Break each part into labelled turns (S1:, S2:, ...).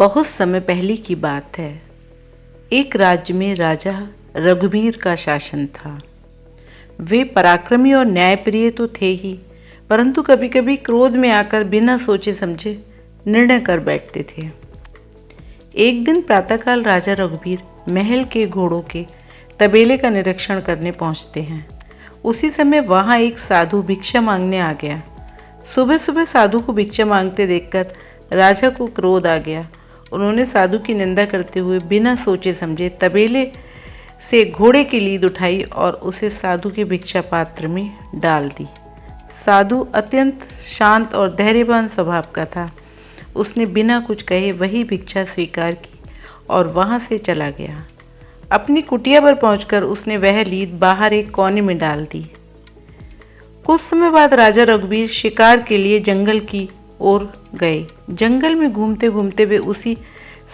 S1: बहुत समय पहले की बात है। एक राज्य में राजा रघुवीर का शासन था। वे पराक्रमी और न्यायप्रिय तो थे ही, परंतु कभी कभी क्रोध में आकर बिना सोचे समझे निर्णय कर बैठते थे। एक दिन प्रातःकाल राजा रघुवीर महल के घोड़ों के तबेले का निरीक्षण करने पहुंचते हैं। उसी समय वहां एक साधु भिक्षा मांगने आ गया। सुबह सुबह साधु को भिक्षा मांगते देखकर राजा को क्रोध आ गया। उन्होंने साधु की निंदा करते हुए बिना सोचे समझे तबेले से घोड़े की लीद उठाई और उसे साधु के भिक्षा पात्र में डाल दी। साधु अत्यंत शांत और धैर्यवान स्वभाव का था। उसने बिना कुछ कहे वही भिक्षा स्वीकार की और वहां से चला गया। अपनी कुटिया पर पहुंचकर उसने वह लीद बाहर एक कोने में डाल दी। कुछ समय बाद राजा रघुवीर शिकार के लिए जंगल की ओर गए। जंगल में घूमते घूमते वे उसी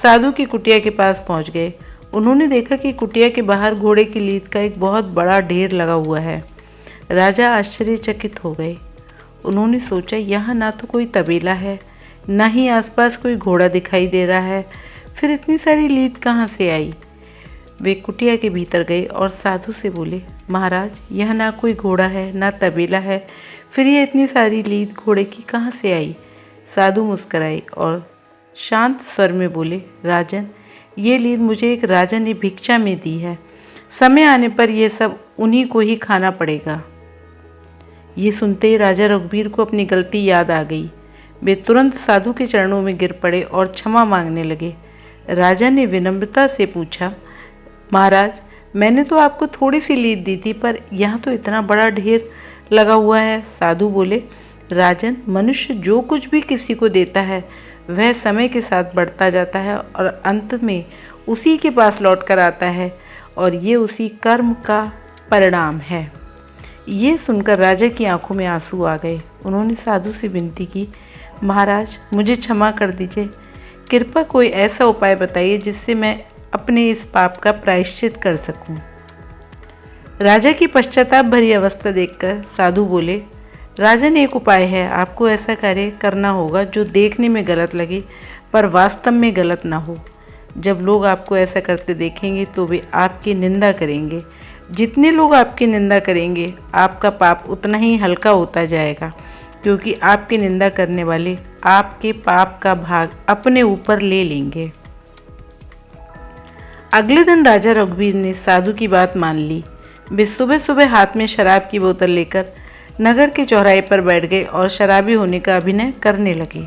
S1: साधु की कुटिया के पास पहुंच गए। उन्होंने देखा कि कुटिया के बाहर घोड़े की लीद का एक बहुत बड़ा ढेर लगा हुआ है। राजा आश्चर्यचकित हो गए। उन्होंने सोचा, यहाँ ना तो कोई तबेला है, ना ही आसपास कोई घोड़ा दिखाई दे रहा है, फिर इतनी सारी लीद कहाँ से आई। वे कुटिया के भीतर गए और साधु से बोले, महाराज, यह ना कोई घोड़ा है, ना तबेला है, फिर ये इतनी सारी लीद घोड़े की कहाँ से आई। साधु मुस्कुराए और शांत स्वर में बोले, राजन, ये लीद मुझे एक राजा ने भिक्षा में दी है। समय आने पर यह सब उन्हीं को ही खाना पड़ेगा। ये सुनते ही राजा रघुवीर को अपनी गलती याद आ गई। वे तुरंत साधु के चरणों में गिर पड़े और क्षमा मांगने लगे। राजा ने विनम्रता से पूछा, महाराज, मैंने तो आपको थोड़ी सी लीद दी थी, पर यहाँ तो इतना बड़ा ढेर लगा हुआ है। साधु बोले, राजन, मनुष्य जो कुछ भी किसी को देता है वह समय के साथ बढ़ता जाता है और अंत में उसी के पास लौट कर आता है, और ये उसी कर्म का परिणाम है। ये सुनकर राजा की आंखों में आंसू आ गए। उन्होंने साधु से विनती की, महाराज, मुझे क्षमा कर दीजिए। कृपया कोई ऐसा उपाय बताइए जिससे मैं अपने इस पाप का प्रायश्चित कर सकूं। राजा की पश्चाताप भरी अवस्था देखकर साधु बोले, राजन, एक उपाय है। आपको ऐसा कार्य करना होगा जो देखने में गलत लगे पर वास्तव में गलत ना हो। जब लोग आपको ऐसा करते देखेंगे तो वे आपकी निंदा करेंगे। जितने लोग आपकी निंदा करेंगे आपका पाप उतना ही हल्का होता जाएगा, क्योंकि आपकी निंदा करने वाले आपके पाप का भाग अपने ऊपर ले लेंगे। अगले दिन राजा रघुवीर ने साधु की बात मान ली। वे सुबह सुबह हाथ में शराब की बोतल लेकर नगर के चौराहे पर बैठ गए और शराबी होने का अभिनय करने लगे।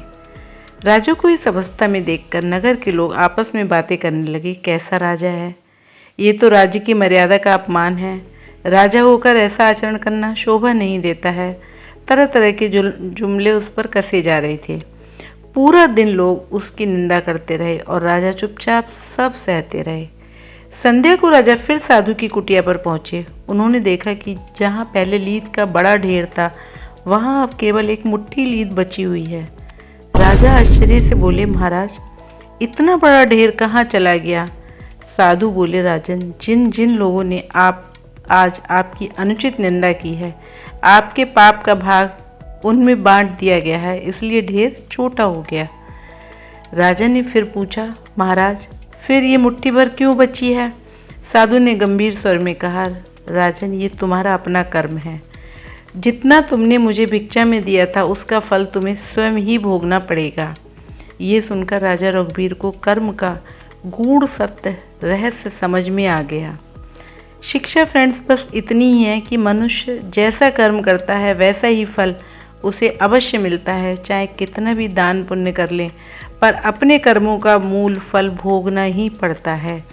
S1: राजा को इस अवस्था में देखकर नगर के लोग आपस में बातें करने लगे, कैसा राजा है, ये तो राज्य की मर्यादा का अपमान है। राजा होकर ऐसा आचरण करना शोभा नहीं देता है। तरह तरह के जुमले उस पर कसे जा रहे थे। पूरा दिन लोग उसकी निंदा करते रहे और राजा चुपचाप सब सहते रहे। संध्या को राजा फिर साधु की कुटिया पर पहुंचे। उन्होंने देखा कि जहां पहले लीद का बड़ा ढेर था, वहां अब केवल एक मुट्ठी लीद बची हुई है। राजा आश्चर्य से बोले, महाराज, इतना बड़ा ढेर कहाँ चला गया। साधु बोले, राजन, जिन जिन लोगों ने आज आपकी अनुचित निंदा की है, आपके पाप का भाग उनमें बांट दिया गया है, इसलिए ढेर छोटा हो गया। राजा ने फिर पूछा, महाराज, फिर ये मुट्ठी भर क्यों बची है। साधु ने गंभीर स्वर में कहा, राजन, ये तुम्हारा अपना कर्म है। जितना तुमने मुझे भिक्षा में दिया था उसका फल तुम्हें स्वयं ही भोगना पड़ेगा। ये सुनकर राजा रघुवीर को कर्म का गूढ़ सत्य रहस्य समझ में आ गया। शिक्षा फ्रेंड्स बस इतनी ही है कि मनुष्य जैसा कर्म करता है वैसा ही फल उसे अवश्य मिलता है। चाहे कितना भी दान पुण्य कर लें, पर अपने कर्मों का मूल फल भोगना ही पड़ता है।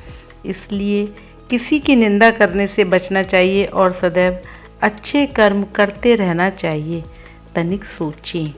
S1: इसलिए किसी की निंदा करने से बचना चाहिए और सदैव अच्छे कर्म करते रहना चाहिए। तनिक सोचें।